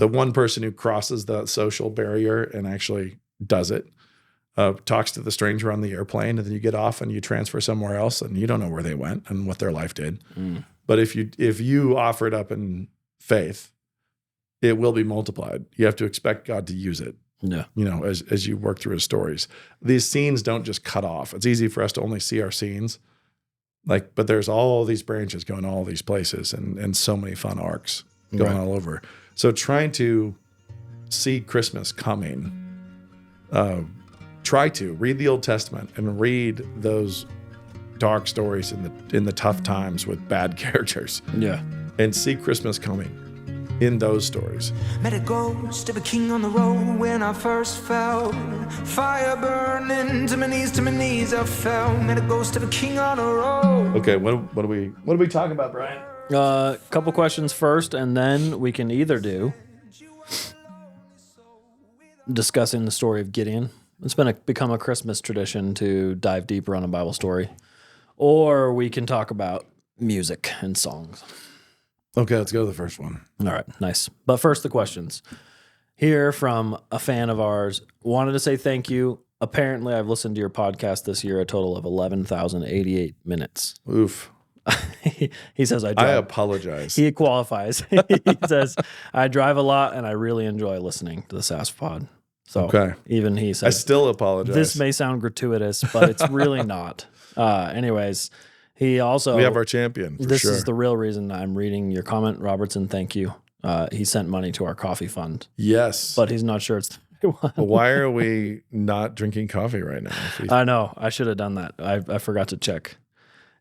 the one person who crosses the social barrier and actually does it, talks to the stranger on the airplane, and then you get off and you transfer somewhere else, and you don't know where they went and what their life did. But if you offer it up in faith, it will be multiplied. You have to expect God to use it. Yeah. As you work through his stories. These scenes don't just cut off. It's easy for us to only see our scenes. But there's all these branches going all these places and so many fun arcs going all over. So trying to see Christmas coming, try to read the Old Testament and read those dark stories in the tough times with bad characters. Yeah. And see Christmas coming in those stories. Met a ghost of a king on the road when I first fell. Fire burning to my knees I fell. Met a ghost of a king on the road. Okay, what are we talking about, Brian? Couple questions first, and then we can either do discussing the story of Gideon. It's become a Christmas tradition to dive deeper on a Bible story, or we can talk about music and songs. Okay, let's go to the first one. All right, nice. But first, the questions. Here from a fan of ours, wanted to say thank you. Apparently, I've listened to your podcast this year a total of 11,088 minutes. Oof. He says, I apologize. He qualifies. He says, I drive a lot and I really enjoy listening to the SASF pod. So even he says, I still apologize. This may sound gratuitous, but it's really not. Anyways, he also... We have our champion, for This sure. is the real reason I'm reading your comment, Robertson. Thank you. He sent money to our coffee fund. Yes. But he's not sure it's the right one. Why are we not drinking coffee right now? I know. I should have done that. I forgot to check.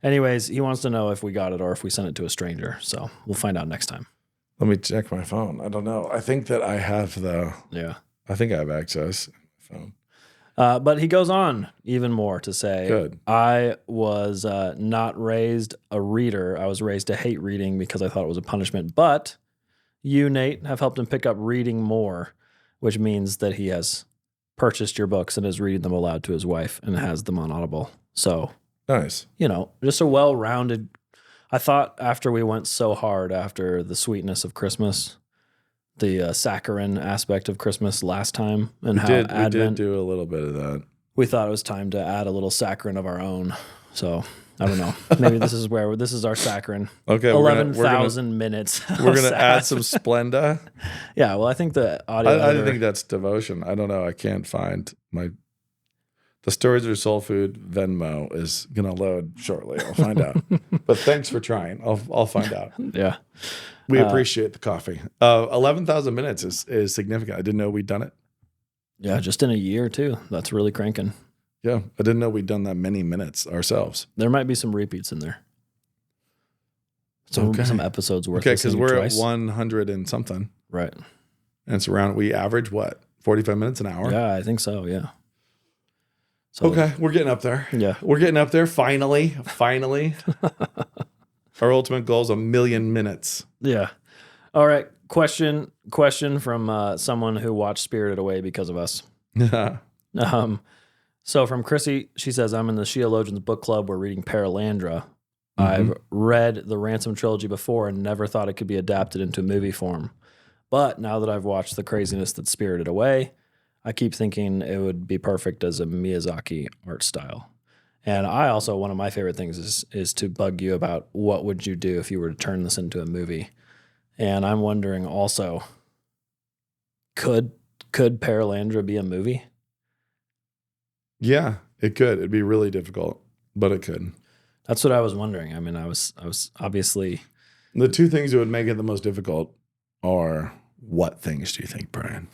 Anyways, he wants to know if we got it or if we sent it to a stranger. So we'll find out next time. Let me check my phone. I don't know. I think that I have I think I have access to my phone. But he goes on even more to say, Good. I was not raised a reader. I was raised to hate reading because I thought it was a punishment. But you, Nate, have helped him pick up reading more, which means that he has purchased your books and is reading them aloud to his wife and has them on Audible. So, nice. Just a well-rounded. I thought after we went so hard after the sweetness of Christmas, the saccharine aspect of Christmas last time, and we Advent, did do a little bit of that. we thought it was time to add a little saccharin of our own. So I don't know. Maybe this is our saccharin. Okay, 11,000 minutes. We're gonna add some Splenda. Yeah, well, I think the audio. I think that's devotion. I don't know. I can't find the Stories of Soul Food Venmo is gonna load shortly. I'll find out. But thanks for trying. I'll find out. Yeah. We appreciate the coffee. 11,000 minutes is significant. I didn't know we'd done it. Yeah, just in a year too. That's really cranking. Yeah, I didn't know we'd done that many minutes ourselves. There might be some repeats in there. Some episodes worth. Okay, because we're at 100 and something. Right. And it's around. We average what? 45 minutes an hour. Yeah, I think so. Yeah. So, okay, we're getting up there. Yeah, we're getting up there. Finally. Our ultimate goal is 1 million minutes. Yeah. All right. Question from someone who watched Spirited Away because of us. So from Chrissy, she says, I'm in the Sheologians book club. We're reading Perelandra. Mm-hmm. I've read the Ransom trilogy before and never thought it could be adapted into movie form. But now that I've watched the craziness that's Spirited Away, I keep thinking it would be perfect as a Miyazaki art style. And I also, one of my favorite things is to bug you about what would you do if you were to turn this into a movie. And I'm wondering also, could Perelandra be a movie? Yeah, it could. It'd be really difficult, but it could. That's what I was wondering. I mean, I was obviously... The two things that would make it the most difficult are what things do you think, Brian?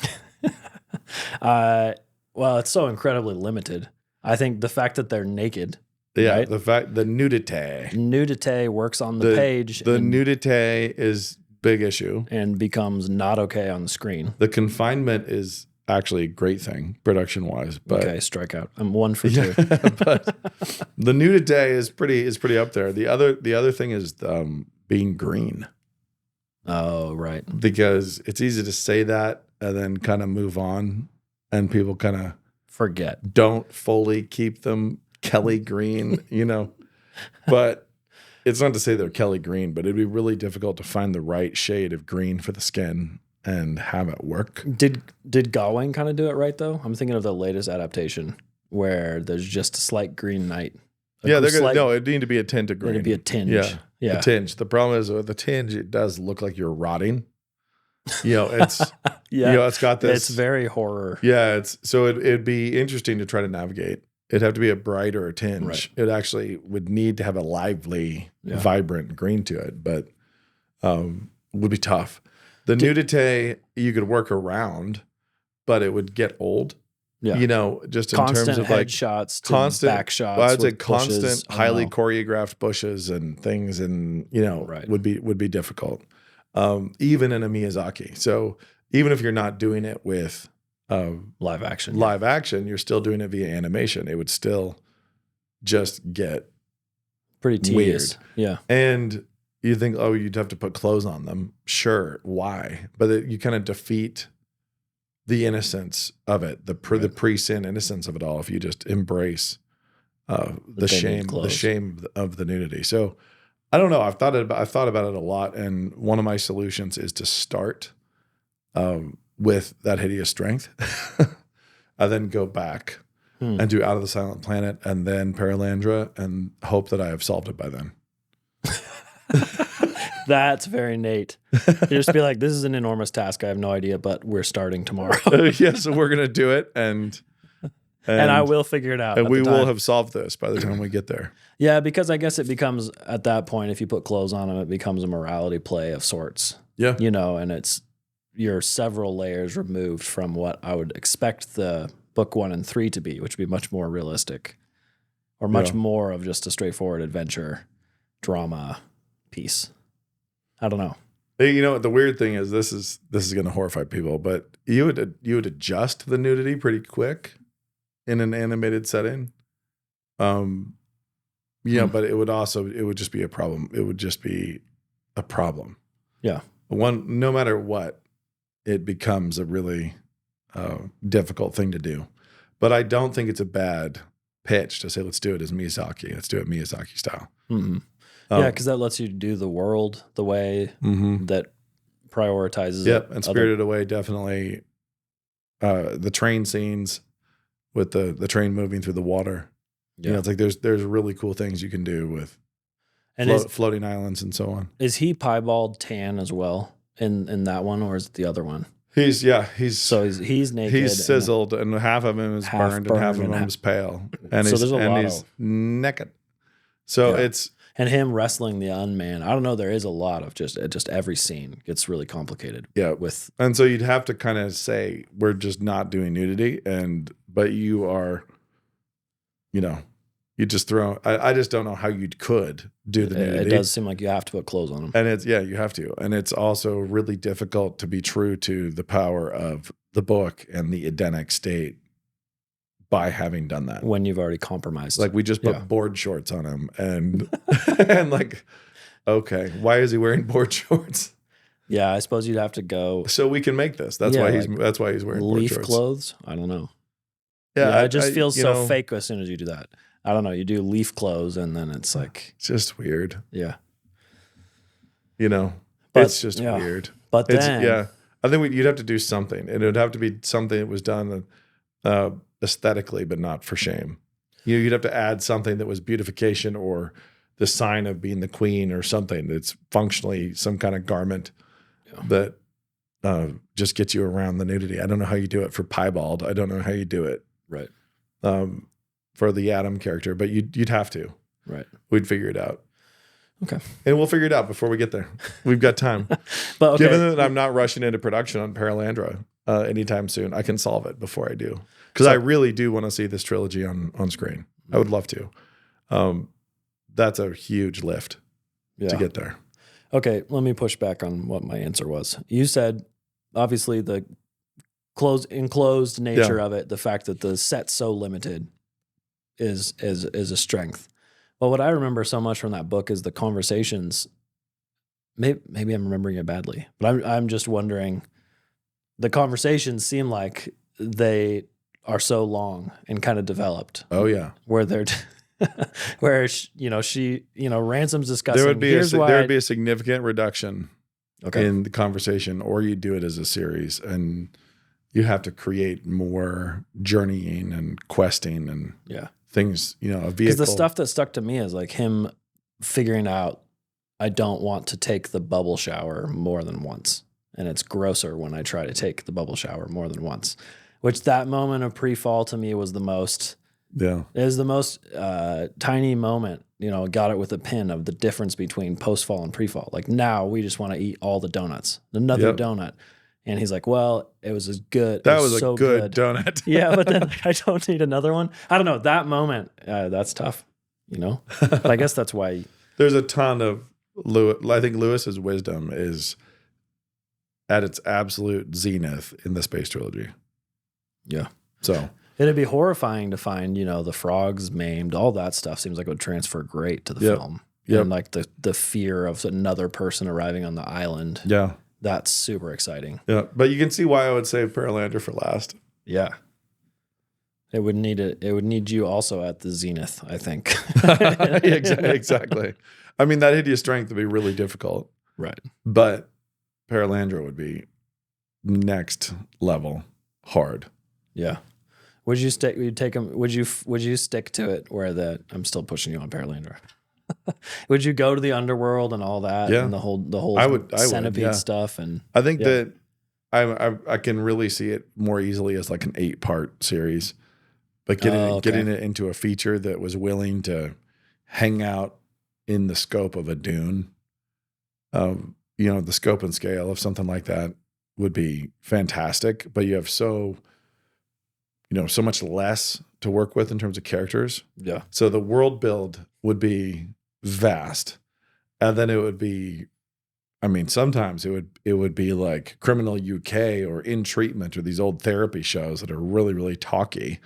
Well, it's so incredibly limited. I think the fact that they're naked. Yeah, right? the nudity. Nudity works on the page. The nudity is big issue. And becomes not okay on the screen. The confinement is actually a great thing, production-wise. But okay, strikeout. I'm 1 for 2. But the nudity is pretty up there. The other thing is being green. Oh, right. Because it's easy to say that and then kind of move on, and people kind of forget. Don't fully keep them Kelly green, But it's not to say they're Kelly green, but it'd be really difficult to find the right shade of green for the skin and have it work. Did Gawain kind of do it right though? I'm thinking of the latest adaptation where there's just a slight green night. Yeah, it'd need to be a tint of green. It'd be a tinge. Yeah. A tinge. The problem is with the tinge, it does look like you're rotting. It's it's got this. It's very horror. Yeah, it'd be interesting to try to navigate. It'd have to be a brighter tinge. Right. It actually would need to have a lively, vibrant green to it, but would be tough. The nudity you could work around, but it would get old. Yeah. Just in constant terms of like headshots, constant back shots. Well, I'd say with bushes. constant, highly choreographed bushes and things, and would be difficult. Even in a Miyazaki. So even if you're not doing it with live action, you're still doing it via animation. It would still just get pretty tedious. Weird. Yeah. And you think, you'd have to put clothes on them. Sure. Why? But you kind of defeat the innocence of it, the pre-sin innocence of it all, if you just embrace the shame of the nudity. So I don't know. I've thought about it a lot, and one of my solutions is to start with That Hideous Strength, and then go back and do Out of the Silent Planet, and then Perelandra, and hope that I have solved it by then. That's very Nate. You just be like, this is an enormous task. I have no idea, but we're starting tomorrow. So we're gonna do it, and I will figure it out. And we will have solved this by the time we get there. Yeah, because I guess it becomes, at that point, if you put clothes on them, it becomes a morality play of sorts. Yeah. And you're several layers removed from what I would expect the book 1 and 3 to be, which would be much more realistic, or much more of just a straightforward adventure drama piece. I don't know. The weird thing is this is going to horrify people, but you would adjust the nudity pretty quick in an animated setting. But it would just be a problem. It would just be a problem. Yeah. No matter what, it becomes a really difficult thing to do. But I don't think it's a bad pitch to say, let's do it as Miyazaki. Let's do it Miyazaki style. Mm-hmm. Because that lets you do the world the way that prioritizes it. Yep, and Spirited Away definitely. The train scenes with the train moving through the water. Yeah. It's like there's really cool things you can do with floating islands and so on. Is he piebald tan as well in that one, or is it the other one? He's naked. He's sizzled, and half of him is burned, and half of him is pale, and he's naked. So it's. And him wrestling the unman. I don't know. There is a lot of just every scene gets really complicated. Yeah. And so you'd have to kind of say, we're just not doing nudity. But you are, you just throw, I just don't know how you could do the nudity. It does seem like you have to put clothes on them. And you have to. And it's also really difficult to be true to the power of the book and the Edenic state by having done that. When you've already compromised. Like we just put board shorts on him and like, okay, why is he wearing board shorts? Yeah, I suppose you'd have to go. So we can make this. That's why he's wearing board shorts. Leaf clothes? I don't know. Yeah, it just feels so fake as soon as you do that. I don't know. You do leaf clothes and then it's like. It's just weird. Yeah. It's just weird. But then. I think you'd have to do something. And it would have to be something that was done aesthetically, but not for shame. You'd have to add something that was beautification or the sign of being the queen or something that's functionally some kind of garment that just gets you around the nudity. I don't know how you do it for Piebald. I don't know how you do it right for the Adam character, but you'd have to. Right. We'd figure it out. Okay. And we'll figure it out before we get there. We've got time. But given that I'm not rushing into production on Perelandra anytime soon, I can solve it before I do. Because I really do want to see this trilogy on screen. I would love to. That's a huge lift to get there. Okay, let me push back on what my answer was. You said, obviously, the enclosed nature of it, the fact that the set's so limited is a strength. But what I remember so much from that book is the conversations. Maybe I'm remembering it badly, but I'm just wondering. The conversations seem like they are so long and kind of developed. Oh yeah, where they're, where Ransom's discussing. There would be a significant reduction in the conversation, or you do it as a series, and you have to create more journeying and questing and things, a vehicle. Because the stuff that stuck to me is like him figuring out, I don't want to take the bubble shower more than once. And it's grosser when I try to take the bubble shower more than once, which that moment of pre-fall to me was the most, it was the most tiny moment, got it with a pin of the difference between post-fall and pre-fall. Like now we just want to eat all the donuts, another donut. And he's like, well, it was as good. That was so a good donut. Yeah, but then I don't need another one. I don't know. That moment, that's tough, But I guess that's why. There's a ton of Lewis. I think Lewis's wisdom is at its absolute zenith in the space trilogy. Yeah. So it'd be horrifying to find, the frogs maimed, all that stuff seems like it would transfer great to the film. And like the fear of another person arriving on the island. Yeah. That's super exciting. Yeah. But you can see why I would save Perelandra for last. Yeah. It would need you also at the zenith, I think. Exactly. I mean, that hideous strength would be really difficult. Right. But Perelandra would be next level hard. Yeah. Would you stick? Would you take him? Would you stick to it? Where I'm still pushing you on Perelandra. Would you go to the underworld and all that? Yeah. And the whole centipede stuff. And I think that I can really see it more easily as like an 8-part series, but getting it into a feature that was willing to hang out in the scope of a Dune. The scope and scale of something like that would be fantastic, but you have so much less to work with in terms of characters. Yeah. So the world build would be vast, and then it would be, sometimes it would be like Criminal UK or In Treatment or these old therapy shows that are really, really talky,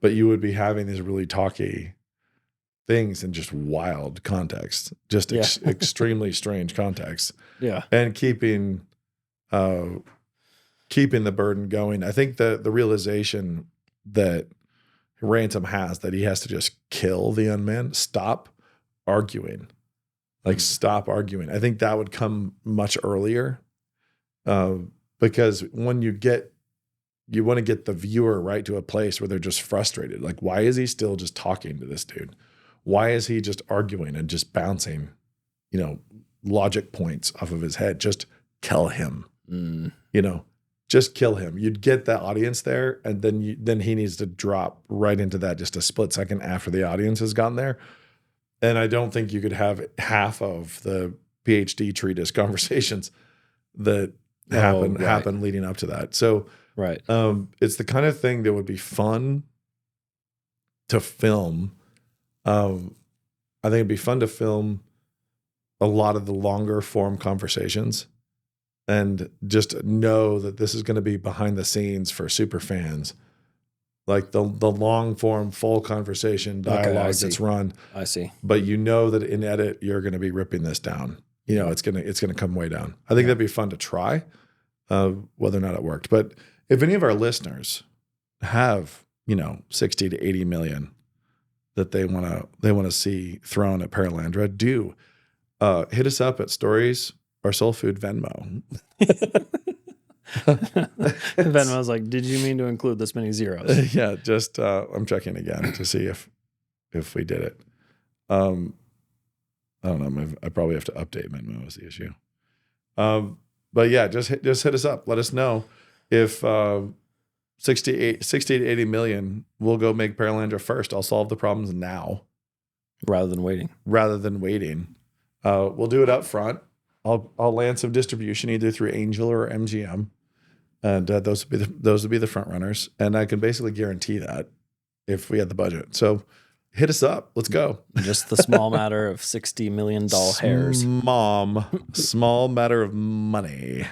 but you would be having these really talky things in just wild context, just extremely strange context. Yeah. And keeping the burden going. I think the realization that Ransom has that he has to just kill the unman, stop arguing. Stop arguing. I think that would come much earlier because when you want to get the viewer right to a place where they're just frustrated. Like, why is he still just talking to this dude? Why is he just arguing and just bouncing, logic points off of his head? Just kill him, just kill him. You'd get the audience there, and then he needs to drop right into that just a split second after the audience has gotten there. And I don't think you could have half of the PhD treatise conversations that happen leading up to that. So right, it's the kind of thing that would be fun to film. I think it'd be fun to film a lot of the longer form conversations and just know that this is going to be behind the scenes for super fans. Like the long form, full conversation dialogue that's run. I see. But that in edit, you're going to be ripping this down. It's going to come way down. I think that'd be fun to try, whether or not it worked. But if any of our listeners have, 60 to 80 million that they want to see thrown at Perelandra, do hit us up at Stories or Soul Food Venmo. Venmo's like, did you mean to include this many zeros? Yeah, just I'm checking again to see if we did it. I don't know. I probably have to update Venmo is the issue. But yeah, just hit us up. Let us know if 60 to 80 million, we'll go make Perelandra first. I'll solve the problems now. Rather than waiting. We'll do it up front. I'll land some distribution either through Angel or MGM. And those would be the front runners. And I can basically guarantee that if we had the budget. So hit us up. Let's go. Just the small matter of $60 million hairs. Small matter of money.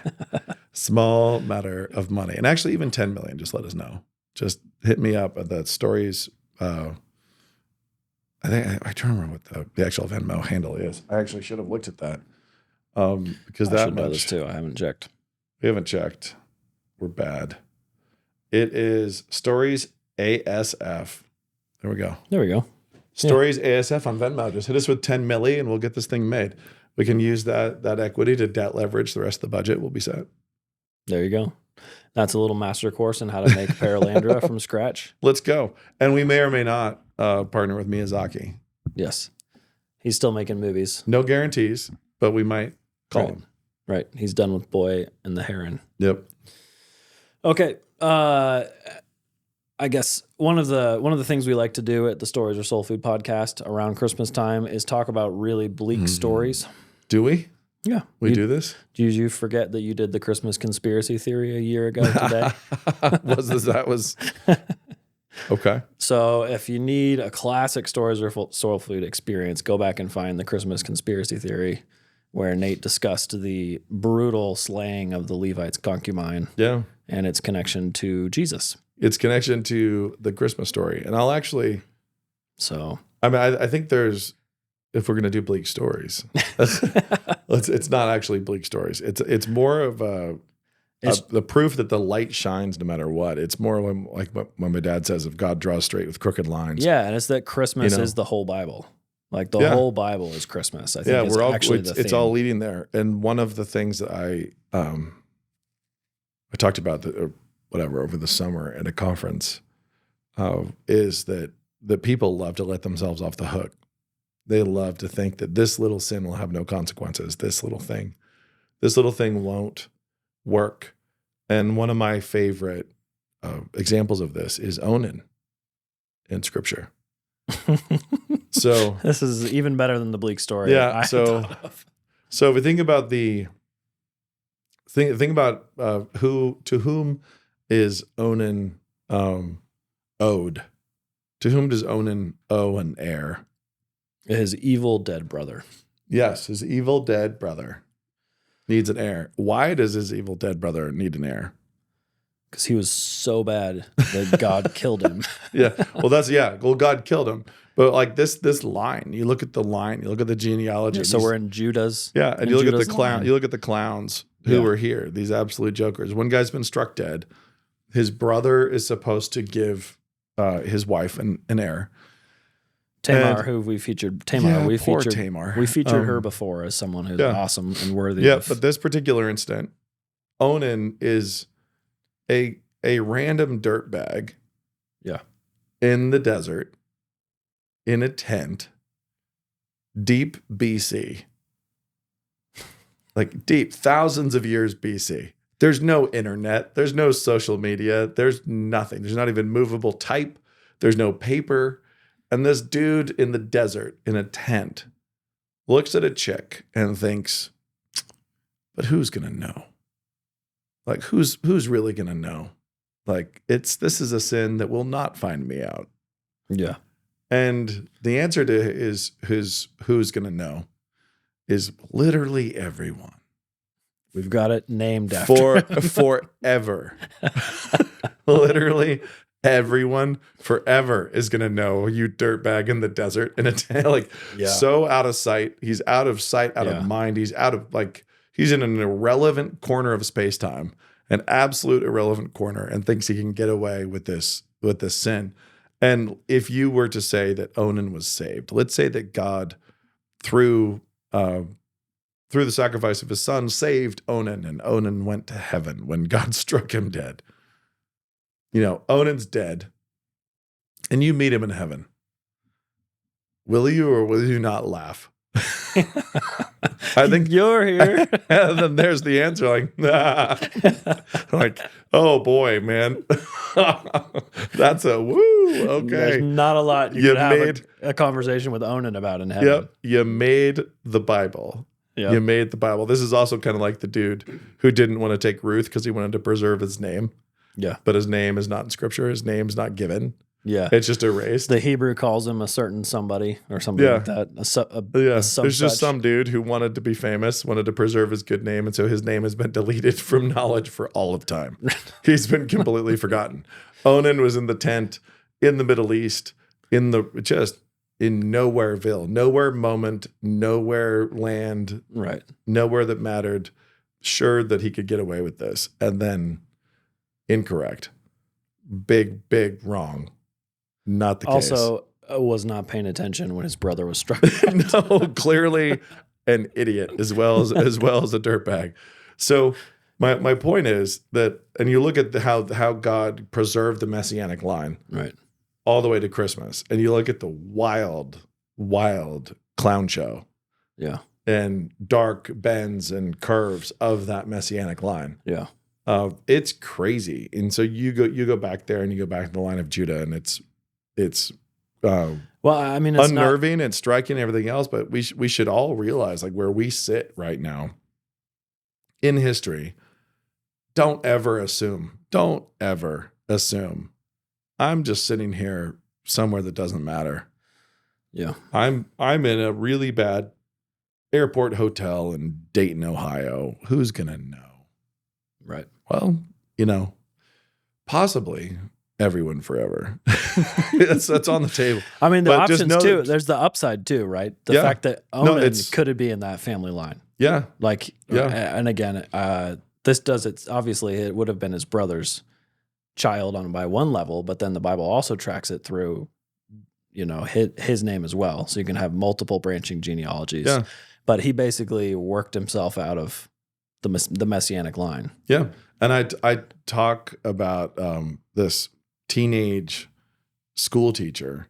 Small matter of money. And actually even 10 million, just let us know. Just hit me up at the Stories. I don't remember what the actual Venmo handle is. I actually should have looked at that. Because I should know this too. I haven't checked. We haven't checked. We're bad. It is Stories ASF. There we go. There we go. Stories ASF on Venmo. Just hit us with 10 milli and we'll get this thing made. We can use that equity to debt leverage the rest of the budget. We'll be set. There you go. That's a little master course on how to make Perelandra from scratch. Let's go. And we may or may not partner with Miyazaki. Yes. He's still making movies. No guarantees, but we might call him. Right. He's done with Boy and the Heron. Yep. Okay. I guess one of the things we like to do at the Stories or Soul Food podcast around Christmas time is talk about really bleak stories. Do we? Yeah. We do this? Did you forget that you did the Christmas conspiracy theory a year ago today? That was okay. So if you need a classic Stories or Soul Food experience, go back and find the Christmas conspiracy theory where Nate discussed the brutal slaying of the Levite's concubine. Yeah. And its connection to Jesus. Its connection to the Christmas story. And I'll actually, I think there's, if we're going to do bleak stories, it's not actually bleak stories. It's more of the proof that the light shines no matter what. It's more when my dad says, if God draws straight with crooked lines. Yeah. And it's that Christmas is the whole Bible. Like the whole Bible is Christmas. I think it's all leading there. And one of the things that I talked about over the summer at a conference is that people love to let themselves off the hook. They love to think that this little sin will have no consequences. This little thing won't work. And one of my favorite examples of this is Onan in Scripture. So this is even better than the bleak story. Yeah. So if we think about to whom is Onan owed? To whom does Onan owe an heir? His evil dead brother. Yes, his evil dead brother needs an heir. Why does his evil dead brother need an heir? Because he was so bad that God killed him. Well, God killed him. But like this line, you look at the line, you look at the genealogy. Yeah, so we're in Judah's. Yeah, and you look at the clown. You look at the clowns who were here. These absolute jokers. One guy's been struck dead. His brother is supposed to give his wife an heir. Tamar, who we featured. Tamar. We featured her before as someone who's awesome and worthy. Yeah, but this particular instant, Onan is a random dirtbag. Yeah. In the desert, in a tent, deep BC. Like deep, thousands of years BC. There's no internet. There's no social media. There's nothing. There's not even movable type. There's no paper. And this dude in the desert in a tent looks at a chick and thinks, but who's going to know? Like, who's really going to know? Like, this is a sin that will not find me out. Yeah. And the answer to who's going to know is literally everyone. We've got it named after forever. Literally everyone forever is going to know you dirtbag in the desert in a tent. So out of sight. He's out of sight, out of mind. He's he's in an irrelevant corner of space-time, an absolute irrelevant corner, and thinks he can get away with this sin. And if you were to say that Onan was saved, let's say that God, through the sacrifice of his son, saved Onan, and Onan went to heaven when God struck him dead. Onan's dead, and you meet him in heaven. Will you or will you not laugh? I think you're here. And then there's the answer, like, oh boy, man, that's a woo. Okay, there's not a lot you could have a conversation with Onan about in heaven. Yep, you made the Bible. Yep. You made the Bible. This is also kind of like the dude who didn't want to take Ruth because he wanted to preserve his name. Yeah, but his name is not in Scripture. His name's not given. Yeah, it's just erased. The Hebrew calls him a certain somebody or something like that. There's just some dude who wanted to be famous, wanted to preserve his good name, and so his name has been deleted from knowledge for all of time. He's been completely forgotten. Onan was in the tent in the Middle East, in Nowhereville, nowhere moment, nowhere land, right? Nowhere that mattered. Sure that he could get away with this, and then incorrect, big wrong. Not the case. Also, was not paying attention when his brother was struck. No, clearly an idiot as well as a dirtbag. So my point is that, and you look at how God preserved the Messianic line, right, all the way to Christmas, and you look at the wild clown show, yeah, and dark bends and curves of that Messianic line. yeah. It's crazy. And so you go back there and you go back to the line of Judah, and it's Well, I mean, it's unnerving and striking and everything else, but we should all realize, like, where we sit right now in history. Don't ever assume. I'm just sitting here somewhere that doesn't matter. Yeah. I'm in a really bad airport hotel in Dayton, Ohio. Who's gonna know? Right. Well, possibly everyone forever. that's on the table. I mean, the But just options know too. that- There's the upside too, right? The Yeah. fact that Onan it's- could be in that family line. Yeah. Like, Yeah. And again, this does it. Obviously, it would have been his brother's child by one level, but then the Bible also tracks it through, his name as well. So you can have multiple branching genealogies. Yeah. But he basically worked himself out of the Messianic line. Yeah. And I talk about this teenage school teacher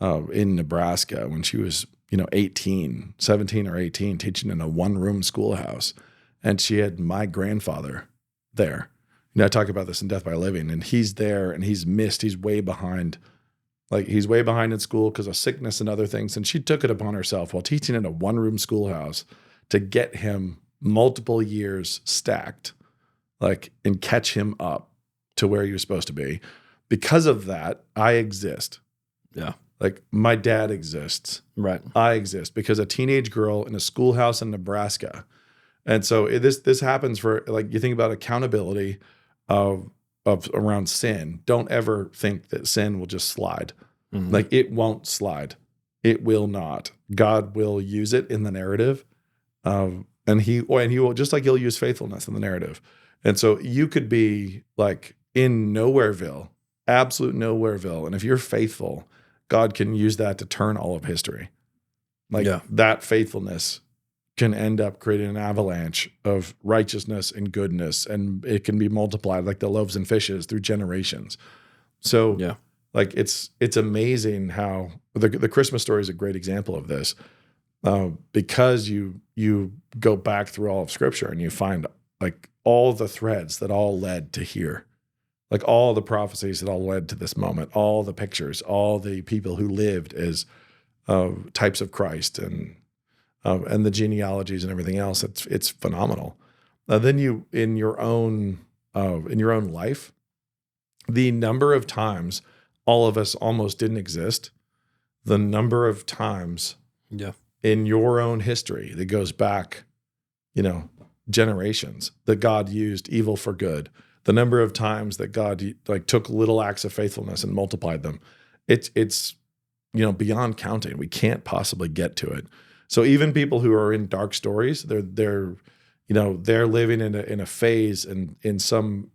in Nebraska when she was, 17 or 18, teaching in a one-room schoolhouse. And she had my grandfather there. I talk about this in Death by Living, and he's there and he's missed. He's way behind. Like, he's way behind in school because of sickness and other things. And she took it upon herself while teaching in a one-room schoolhouse to get him multiple years stacked, and catch him up to where you're supposed to be. Because of that, I exist. Yeah. My dad exists. Right. I exist because a teenage girl in a schoolhouse in Nebraska. And so this happens for, you think about accountability of around sin. Don't ever think that sin will just slide. Mm-hmm. It won't slide. It will not. God will use it in the narrative. And he will, just like he'll use faithfulness in the narrative. And so you could be in Nowhereville, absolute Nowhereville. And if you're faithful, God can use that to turn all of history. That faithfulness can end up creating an avalanche of righteousness and goodness, and it can be multiplied like the loaves and fishes through generations. So Yeah. It's amazing how the Christmas story is a great example of this, because you go back through all of Scripture and you find all the threads that all led to here, all the prophecies that all led to this moment, all the pictures, all the people who lived as types of Christ, and the genealogies and everything else. It's phenomenal. Then you in your own life, the number of times all of us almost didn't exist, the number of times in your own history that goes back, generations, that God used evil for good, the number of times that God took little acts of faithfulness and multiplied them, it's beyond counting. We can't possibly get to it. So even people who are in dark stories, they're living in a phase and in some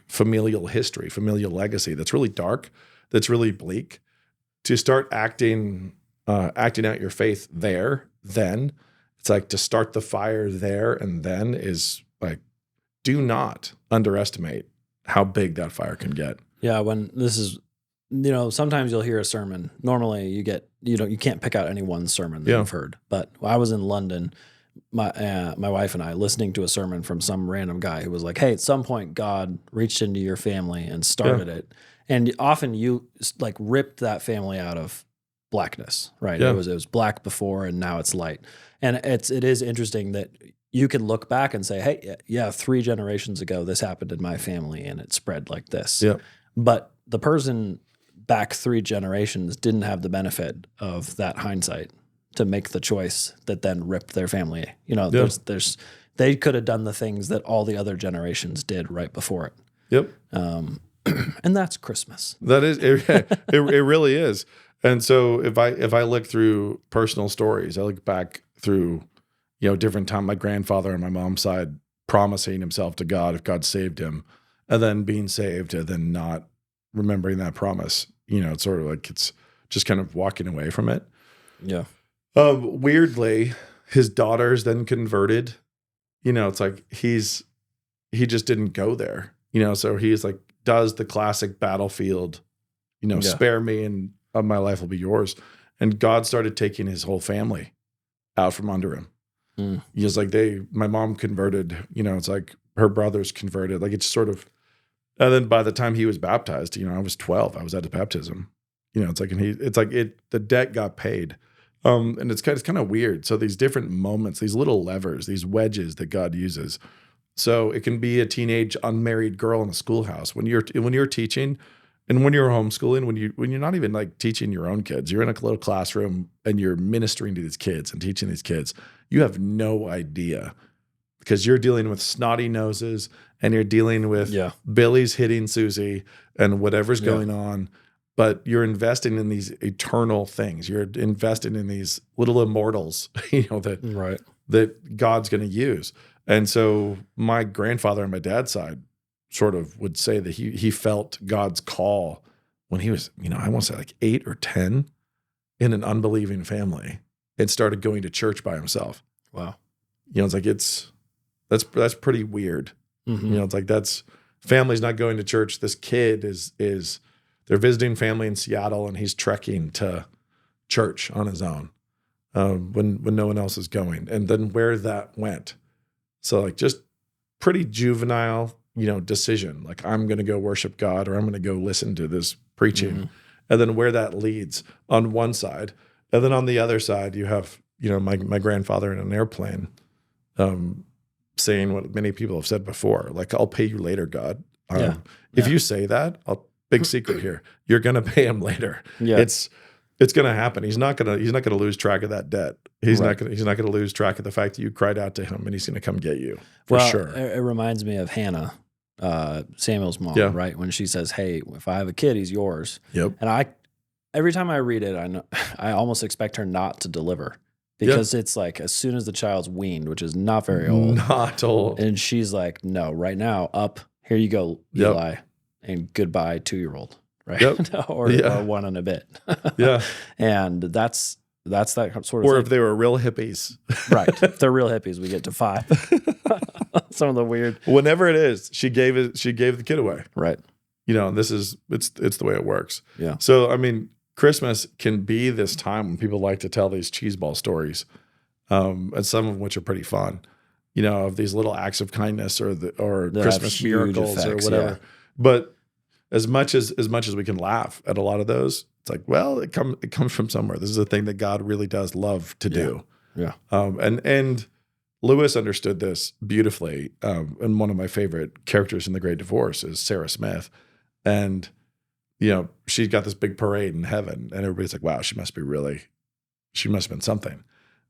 familial history, familial legacy that's really dark, that's really bleak. To start acting out your faith there, then it's to start the fire there, and then is do not underestimate how big that fire can get. Yeah. When this is, sometimes you'll hear a sermon. Normally you get, you can't pick out any one sermon that you've heard. But I was in London, my wife and I, listening to a sermon from some random guy who was like, hey, at some point God reached into your family and started it. And often you ripped that family out of blackness, right? Yeah. It was black before and now it's light. And it is interesting that you can look back and say, hey, yeah, 3 generations ago, this happened in my family and it spread like this. Yeah. But the person back 3 generations didn't have the benefit of that hindsight to make the choice that then ripped their family. They could have done the things that all the other generations did right before it. Yep. And that's Christmas. That is, it really is. And so if I look through personal stories, I look back through, different time, my grandfather on my mom's side promising himself to God if God saved him, and then being saved, and then not remembering that promise. It's sort of it's just kind of walking away from it. Yeah. Weirdly, his daughters then converted. You know, it's like he just didn't go there. You know, so he's like does the classic battlefield, you know, spare me and my life will be yours. And God started taking his whole family out from under him. He was like, my mom converted, you know, it's like her brothers converted. Like it's sort of, and then by the time he was baptized, you know, I was 12, I was at his baptism, you know, it's like, and the debt got paid. And it's kind of weird. So these different moments, these little levers, these wedges that God uses. So it can be a teenage unmarried girl in a schoolhouse when you're teaching, and when you're homeschooling, when you're not even like teaching your own kids, you're in a little classroom and you're ministering to these kids and teaching these kids. You have no idea because you're dealing with snotty noses and you're dealing with Billy's hitting Susie and whatever's going on. But you're investing in these eternal things. You're investing in these little immortals, you know, that God's going to use. And so my grandfather on my dad's side sort of would say that he felt God's call when he was, you know, I want to say like 8 or 10 in an unbelieving family and started going to church by himself. Wow. You know, it's like that's pretty weird. You know, it's like family's not going to church. This kid is they're visiting family in Seattle and he's trekking to church on his own when no one else is going. And then where that went. So like just pretty juvenile, you know, decision. Like I'm going to go worship God or I'm going to go listen to this preaching. And then where that leads on one side. And then on the other side, you have, you know, my grandfather in an airplane saying what many people have said before, like, I'll pay you later, God. If you say that, big secret here, you're going to pay him later. Yeah. It's going to happen. He's not going to lose track of that debt. He's not going to lose track of the fact that you cried out to him and he's going to come get you for sure. It reminds me of Hannah, Samuel's mom, right? When she says, "Hey, if I have a kid, he's yours." Yep. And every time I read it, I almost expect her not to deliver because it's like as soon as the child's weaned, which is not very old. Not old. And she's like, "No, right now, up, here you go, Eli, and goodbye 2-year-old." Right. or 1 and a bit. And that's that sort of or thing. if they were real hippies. Right. If they're real hippies, we get to 5. Some of the weird. Whenever it is, she gave the kid away. Right. You know, it's the way it works. Yeah. So I mean, Christmas can be this time when people like to tell these cheeseball stories, and some of which are pretty fun. You know, of these little acts of kindness or Christmas miracles effects, or whatever. But as much as we can laugh at a lot of those, it's like, well, it comes from somewhere. This is a thing that God really does love to do. Yeah. And Lewis understood this beautifully. And one of my favorite characters in The Great Divorce is Sarah Smith. And, you know, she's got this big parade in heaven and everybody's like, wow, she must have been something.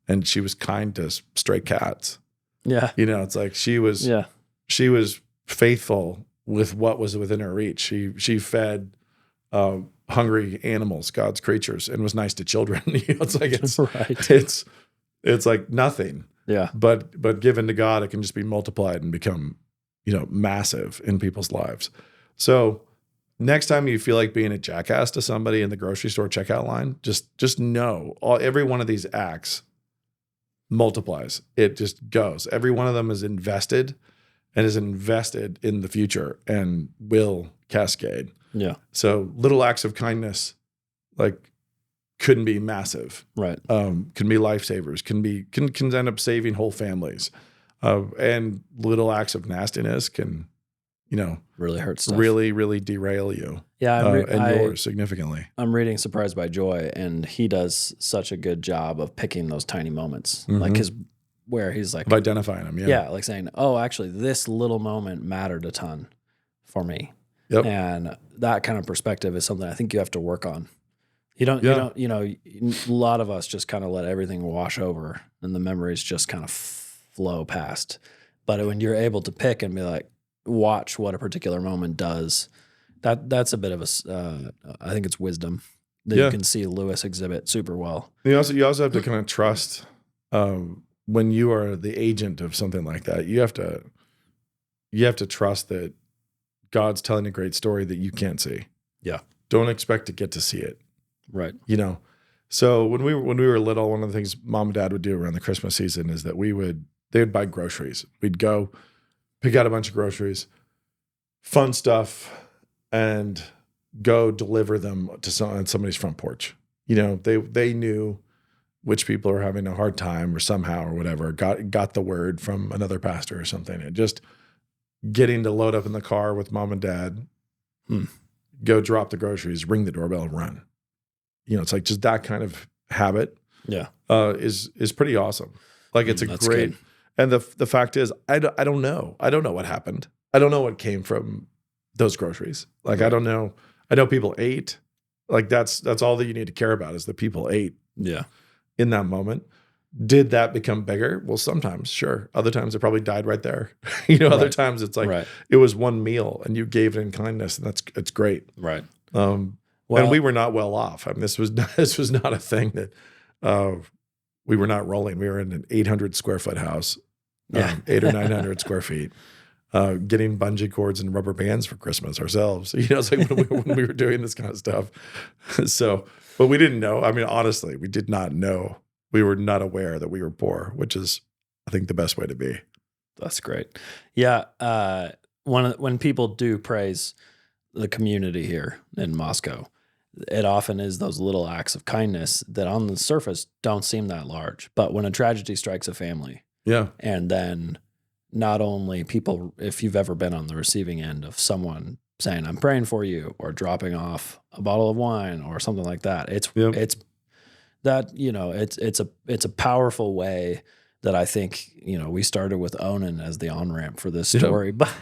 And she was kind to stray cats. Yeah. You know, it's like she was faithful with what was within her reach. She fed hungry animals, God's creatures, and was nice to children. You know, it's like it's like nothing. Yeah. But given to God, it can just be multiplied and become, you know, massive in people's lives. So next time you feel like being a jackass to somebody in the grocery store checkout line, just know every one of these acts multiplies. It just goes. Every one of them is invested in the future and will cascade. Yeah. So little acts of kindness, like, couldn't be massive. Right. Can be lifesavers. Can end up saving whole families. And little acts of nastiness can, you know, really hurt stuff. Really, really derail you. Yeah. And yours significantly. I'm reading Surprised by Joy, and he does such a good job of picking those tiny moments, like where he's like of identifying them. Yeah. Like saying, oh, actually this little moment mattered a ton for me. Yep. And that kind of perspective is something I think you have to work on. You don't, a lot of us just kind of let everything wash over and the memories just kind of flow past. But when you're able to pick and be like, watch what a particular moment does, that's a bit of I think it's wisdom that you can see Lewis exhibit super well. You also have to kind of trust, when you are the agent of something like that, you have to trust that God's telling a great story that you can't see. Yeah. Don't expect to get to see it. Right. You know, So when we were little, one of the things mom and dad would do around the Christmas season is that they would buy groceries. We'd go pick out a bunch of groceries, fun stuff, and go deliver them to on somebody's front porch. They knew which people are having a hard time or somehow or whatever, got the word from another pastor or something. And just getting to load up in the car with mom and dad, go drop the groceries, ring the doorbell and run. It's like just that kind of habit is pretty awesome. Like it's That's great. good. And the fact is, I don't know. I don't know what happened. I don't know what came from those groceries. Like, I don't know. I know people ate. Like that's all that you need to care about is that people ate in that moment. Did that become bigger? Well, sometimes, sure. Other times it probably died right there. Other times it's like it was one meal and you gave it in kindness, and it's great. Right. And we were not well off. I mean, this was not a thing that we were not rolling. We were in an 800 square foot house, 800 or 900 square feet, getting bungee cords and rubber bands for Christmas ourselves. It's like when we were doing this kind of stuff. So, but we didn't know. I mean, honestly, we did not know. We were not aware that we were poor, which is, I think, the best way to be. That's great. Yeah. When people do praise the community here in Moscow, it often is those little acts of kindness that on the surface don't seem that large. But when a tragedy strikes a family, and then not only people, if you've ever been on the receiving end of someone saying, I'm praying for you, or dropping off a bottle of wine or something like that, it's that, it's a powerful way that I think, we started with Onan as the on-ramp for this story, but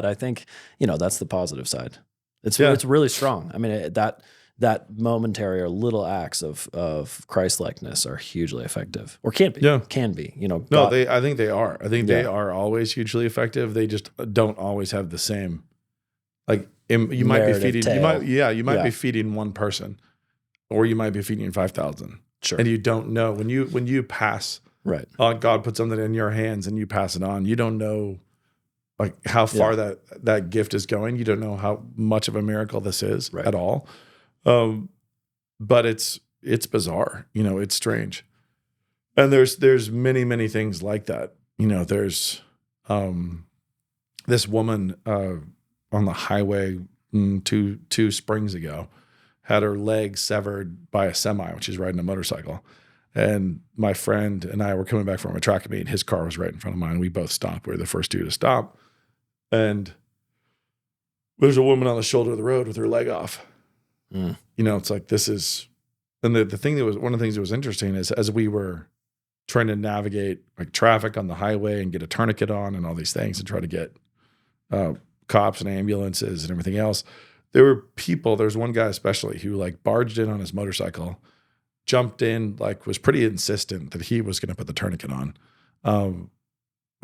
I think, that's the positive side. It's really strong. I mean, that momentary or little acts of Christ-likeness are hugely effective, or can be. Yeah. Can be. I think they are. I think they are always hugely effective. They just don't always have the same. Like you might be feeding. You might be feeding one person, or you might be feeding 5,000. Sure. And you don't know when you pass. Right. God put something in your hands and you pass it on. You don't know like how far that gift is going. You don't know how much of a miracle this is at all. But it's bizarre. It's strange. And there's many, many things like that. There's this woman on the highway two springs ago had her leg severed by a semi when she's riding a motorcycle. And my friend and I were coming back from a track meet. His car was right in front of mine. We both stopped. We were the first two to stop. And there's a woman on the shoulder of the road with her leg off. It's like this is, and the thing that was one of the things that was interesting is as we were trying to navigate like traffic on the highway and get a tourniquet on and all these things and try to get cops and ambulances and everything else, there were people. There's one guy especially who like barged in on his motorcycle, jumped in, like was pretty insistent that he was going to put the tourniquet on,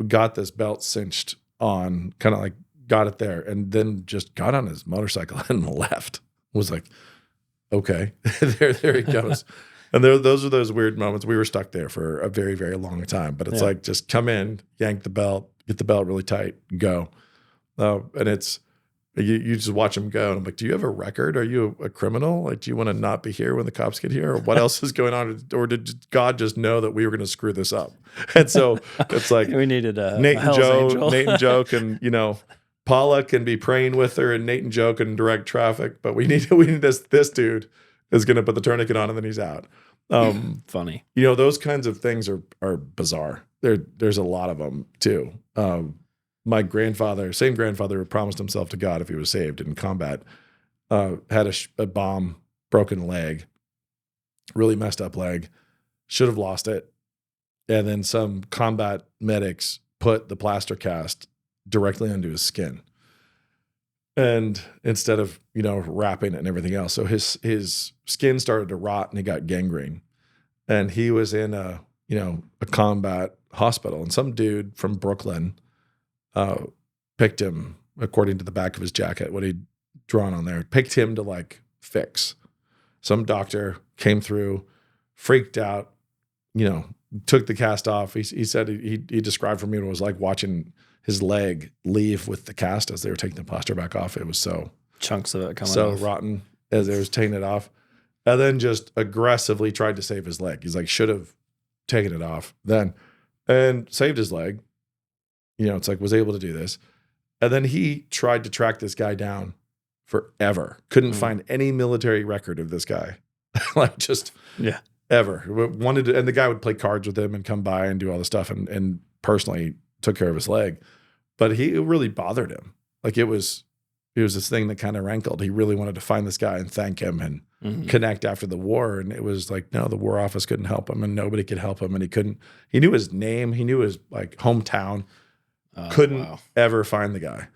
got this belt cinched on, kind of like got it there, and then just got on his motorcycle and left. Was like, okay, there he goes. And those are those weird moments. We were stuck there for a very, very long time, but it's like, just come in, yank the belt, get the belt really tight, go. And it's, you just watch him go. And I'm like, do you have a record? Are you a criminal? Like, do you want to not be here when the cops get here? Or what else is going on? Or did God just know that we were going to screw this up? And so it's like, we needed Nate and Joe can, Paula can be praying with her, and Nate and Joe can direct traffic, but we need this dude is going to put the tourniquet on and then he's out. Funny. Those kinds of things are bizarre. There's a lot of them too. My same grandfather who promised himself to God if he was saved in combat, had a bomb, broken leg, really messed up leg, should have lost it. And then some combat medics put the plaster cast directly onto his skin. And instead of, wrapping it and everything else. So his skin started to rot and he got gangrene. And he was in a combat hospital. And some dude from Brooklyn picked him, according to the back of his jacket, what he'd drawn on there, picked him to like fix. Some doctor came through, freaked out, took the cast off. He said he described for me what it was like watching his leg leave with the cast as they were taking the plaster back off. It was so chunks of it coming so off. rotten as they was taking it off. and then just aggressively tried to save his leg. He's like, should have taken it off then and saved his leg. You know, it's like, was able to do this. And then he tried to track this guy down forever. Couldn't find any military record of this guy. Like just ever. Wanted to, and the guy would play cards with him and come by and do all this stuff and personally took care of his leg. But it really bothered him. Like it was this thing that kind of rankled. He really wanted to find this guy and thank him and connect after the war. And it was like, no, the War Office couldn't help him and nobody could help him. And he knew his name. He knew his like hometown. Couldn't ever find the guy,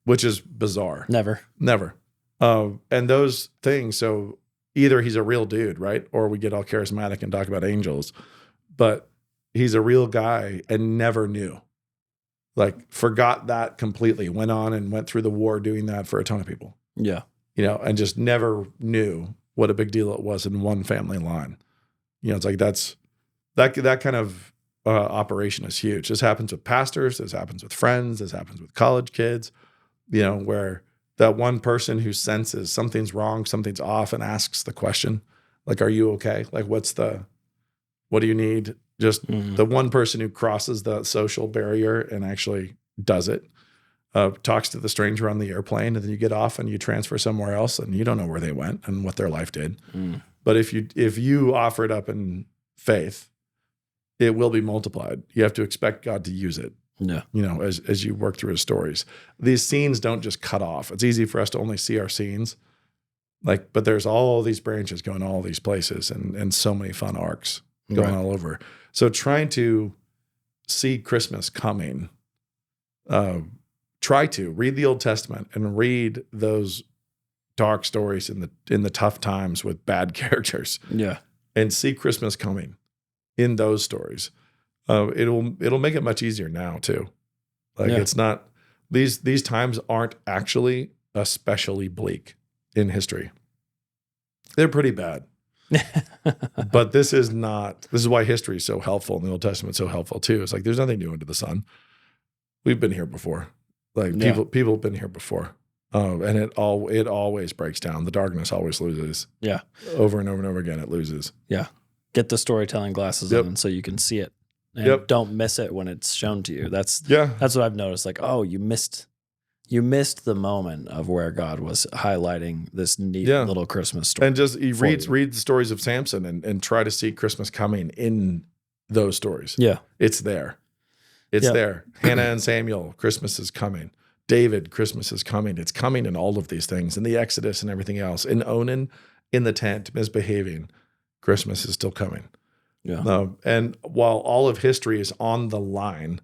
which is bizarre. Never. And those things, so either he's a real dude, right? Or we get all charismatic and talk about angels, but he's a real guy and never knew. Like forgot that completely, went on and went through the war doing that for a ton of people. Yeah. You know, and just never knew what a big deal it was in one family line. You know, it's like that kind of operation is huge. This happens with pastors. This happens with friends. This happens with college kids, you know, where that one person who senses something's wrong, something's off and asks the question, like, are you okay? Like, what do you need? Just the one person who crosses the social barrier and actually does it, talks to the stranger on the airplane, and then you get off and you transfer somewhere else and you don't know where they went and what their life did. But if you offer it up in faith, it will be multiplied. You have to expect God to use it. Yeah. You know, as you work through his stories. These scenes don't just cut off. It's easy for us to only see our scenes. Like, but there's all these branches going all these places and so many fun arcs going all over. So trying to see Christmas coming, try to read the Old Testament and read those dark stories in the tough times with bad characters. Yeah. And see Christmas coming in those stories. It'll make it much easier now too. Like it's not, these times aren't actually especially bleak in history. They're pretty bad. But this is why history is so helpful and the Old Testament is so helpful too. It's like, there's nothing new under the sun. We've been here before. Like people have been here before. And it always breaks down. The darkness always loses. Yeah. Over and over and over again, it loses. Yeah. Get the storytelling glasses on so you can see it. And don't miss it when it's shown to you. That's what I've noticed. Like, oh, you missed the moment of where God was highlighting this neat little Christmas story. And just read the stories of Samson and try to see Christmas coming in those stories. Yeah. It's there. It's there. Hannah and Samuel, Christmas is coming. David, Christmas is coming. It's coming in all of these things, in the Exodus and everything else. In Onan, in the tent, misbehaving, Christmas is still coming. Yeah. And while all of history is on the line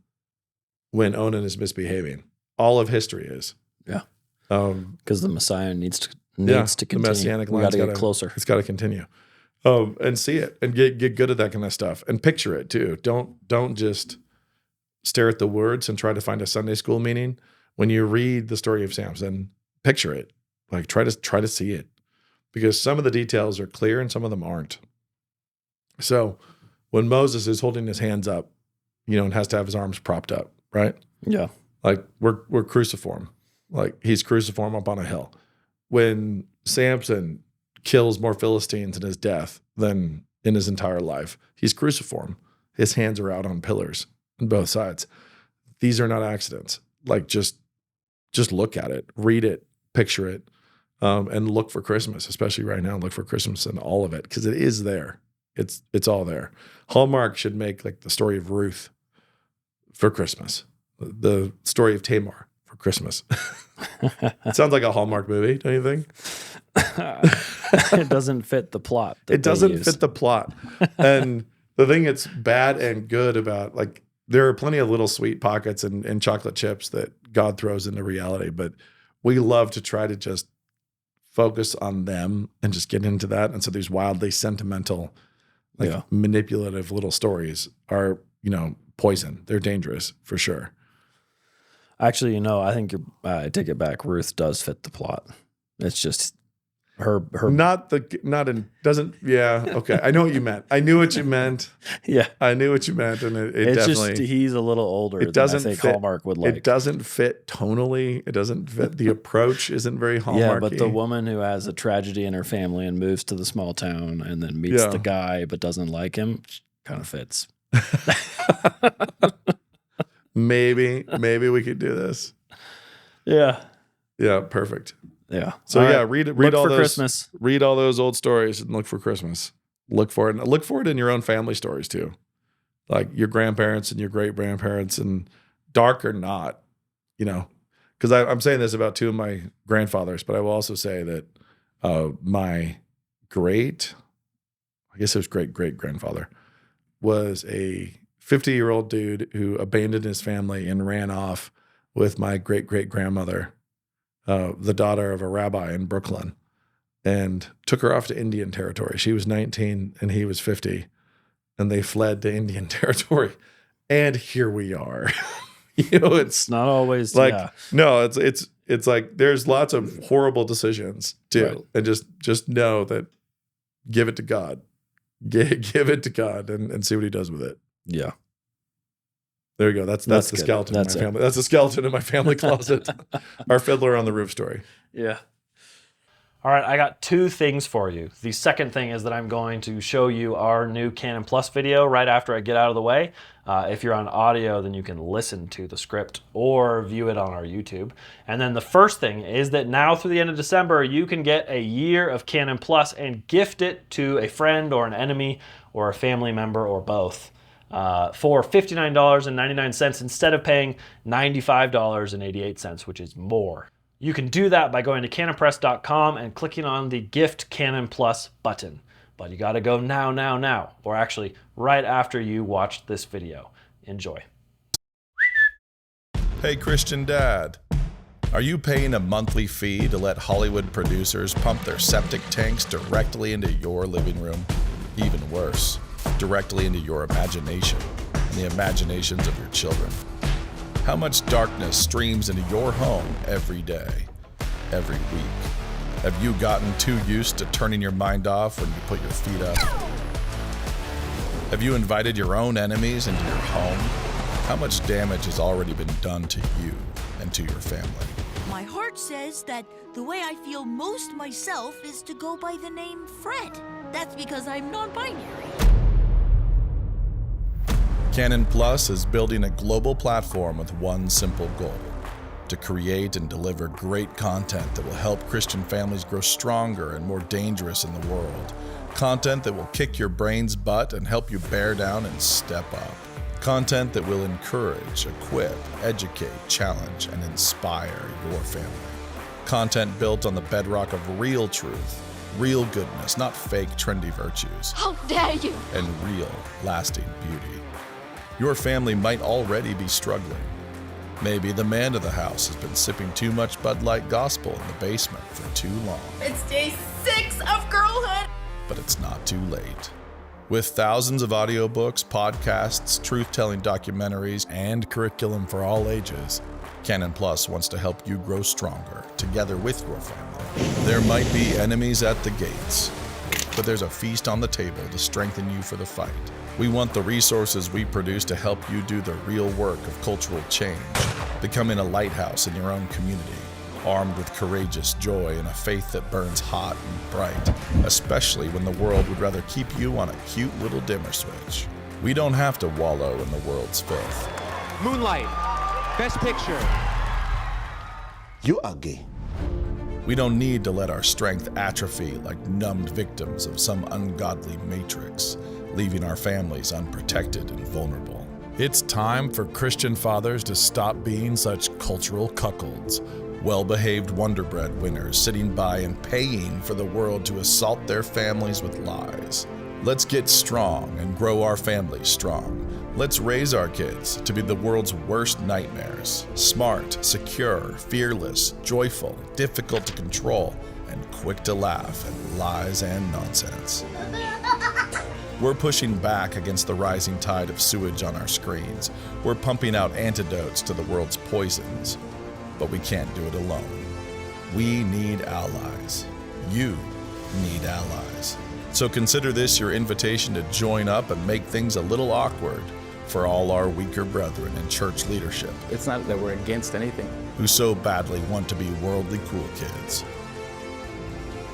when Onan is misbehaving, all of history is. Yeah. Because the Messiah needs to continue. The Messianic line got to get closer. It's got to continue. And see it and get good at that kind of stuff and picture it too. Don't just stare at the words and try to find a Sunday school meaning. When you read the story of Samson, picture it. Like try to see it, because some of the details are clear and some of them aren't. So when Moses is holding his hands up, you know, and has to have his arms propped up, right? Yeah. Like we're cruciform. Like he's cruciform up on a hill. When Samson kills more Philistines in his death than in his entire life, he's cruciform. His hands are out on pillars on both sides. These are not accidents. Like just look at it, read it, picture it, and look for Christmas, especially right now. Look for Christmas in all of it, because it is there. It's all there. Hallmark should make like the story of Ruth for Christmas, the story of Tamar for Christmas. It sounds like a Hallmark movie, don't you think? It doesn't fit the plot. It doesn't fit the plot. And the thing that's bad and good about, like, there are plenty of little sweet pockets and chocolate chips that God throws into reality, but we love to try to just focus on them and just get into that. And so these wildly sentimental, manipulative little stories are, poison. They're dangerous for sure. Actually, I think I take it back. Ruth does fit the plot. It's just her. Yeah. Okay. I know what you meant. I knew what you meant. Yeah. I knew what you meant. And it It's definitely. just, he's a little older It doesn't than I think fit, Hallmark would like. It doesn't fit tonally. It doesn't fit. The approach isn't very Hallmarky. Yeah, but the woman who has a tragedy in her family and moves to the small town and then meets the guy but doesn't like him kind of fits. Maybe we could do this. Yeah. Yeah, perfect. Yeah. So read all those Christmas. Read all those old stories and look for Christmas. Look for it. Look for it in your own family stories too. Like your grandparents and your great grandparents, and dark or not, because I'm saying this about two of my grandfathers, but I will also say that my great grandfather was a 50-year-old dude who abandoned his family and ran off with my great grandmother, the daughter of a rabbi in Brooklyn, and took her off to Indian territory. She was 19 and he was 50, and they fled to Indian territory. And here we are. It's not always like, no, it's like there's lots of horrible decisions too. Right. And just know that give it to God. Give it to God and see what he does with it. Yeah. There you go. That's the skeleton in my family. That's the skeleton in my family closet. Our Fiddler on the Roof story. Yeah. All right, I got two things for you. The second thing is that I'm going to show you our new Canon Plus video right after I get out of the way. If you're on audio, then you can listen to the script or view it on our YouTube. And then the first thing is that now through the end of December, you can get a year of Canon Plus and gift it to a friend or an enemy or a family member or both for $59.99 instead of paying $95.88, which is more. You can do that by going to canonpress.com and clicking on the Gift Canon Plus button. But you got to go now, or actually right after you watch this video. Enjoy. Hey, Christian Dad. Are you paying a monthly fee to let Hollywood producers pump their septic tanks directly into your living room? Even worse, directly into your imagination and the imaginations of your children. How much darkness streams into your home every day, every week? Have you gotten too used to turning your mind off when you put your feet up? Have you invited your own enemies into your home? How much damage has already been done to you and to your family? My heart says that the way I feel most myself is to go by the name Fred. That's because I'm non-binary. Canon Plus is building a global platform with one simple goal: to create and deliver great content that will help Christian families grow stronger and more dangerous in the world. Content that will kick your brain's butt and help you bear down and step up. Content that will encourage, equip, educate, challenge, and inspire your family. Content built on the bedrock of real truth, real goodness, not fake trendy virtues. How dare you! And real, lasting beauty. Your family might already be struggling. Maybe the man of the house has been sipping too much Bud Light Gospel in the basement for too long. It's day 6 of girlhood! But it's not too late. With thousands of audiobooks, podcasts, truth-telling documentaries, and curriculum for all ages, Canon Plus wants to help you grow stronger, together with your family. There might be enemies at the gates, but there's a feast on the table to strengthen you for the fight. We want the resources we produce to help you do the real work of cultural change, becoming a lighthouse in your own community, armed with courageous joy and a faith that burns hot and bright, especially when the world would rather keep you on a cute little dimmer switch. We don't have to wallow in the world's filth. Moonlight, Best Picture. You are gay. We don't need to let our strength atrophy like numbed victims of some ungodly matrix, leaving our families unprotected and vulnerable. It's time for Christian fathers to stop being such cultural cuckolds, well-behaved Wonder Bread winners sitting by and paying for the world to assault their families with lies. Let's get strong and grow our families strong. Let's raise our kids to be the world's worst nightmares. Smart, secure, fearless, joyful, difficult to control, and quick to laugh at lies and nonsense. We're pushing back against the rising tide of sewage on our screens. We're pumping out antidotes to the world's poisons. But we can't do it alone. We need allies. You need allies. So consider this your invitation to join up and make things a little awkward for all our weaker brethren in church leadership. It's not that we're against anything. Who so badly want to be worldly cool kids.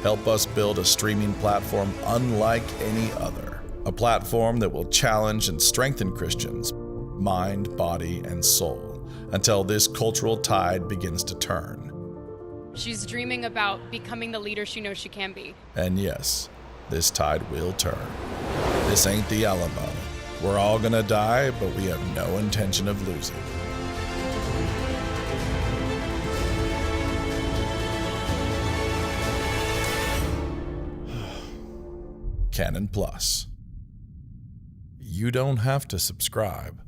Help us build a streaming platform unlike any other. A platform that will challenge and strengthen Christians, mind, body, and soul, until this cultural tide begins to turn. She's dreaming about becoming the leader she knows she can be. And yes, this tide will turn. This ain't the Alamo. We're all gonna die, but we have no intention of losing. Canon Plus. You don't have to subscribe.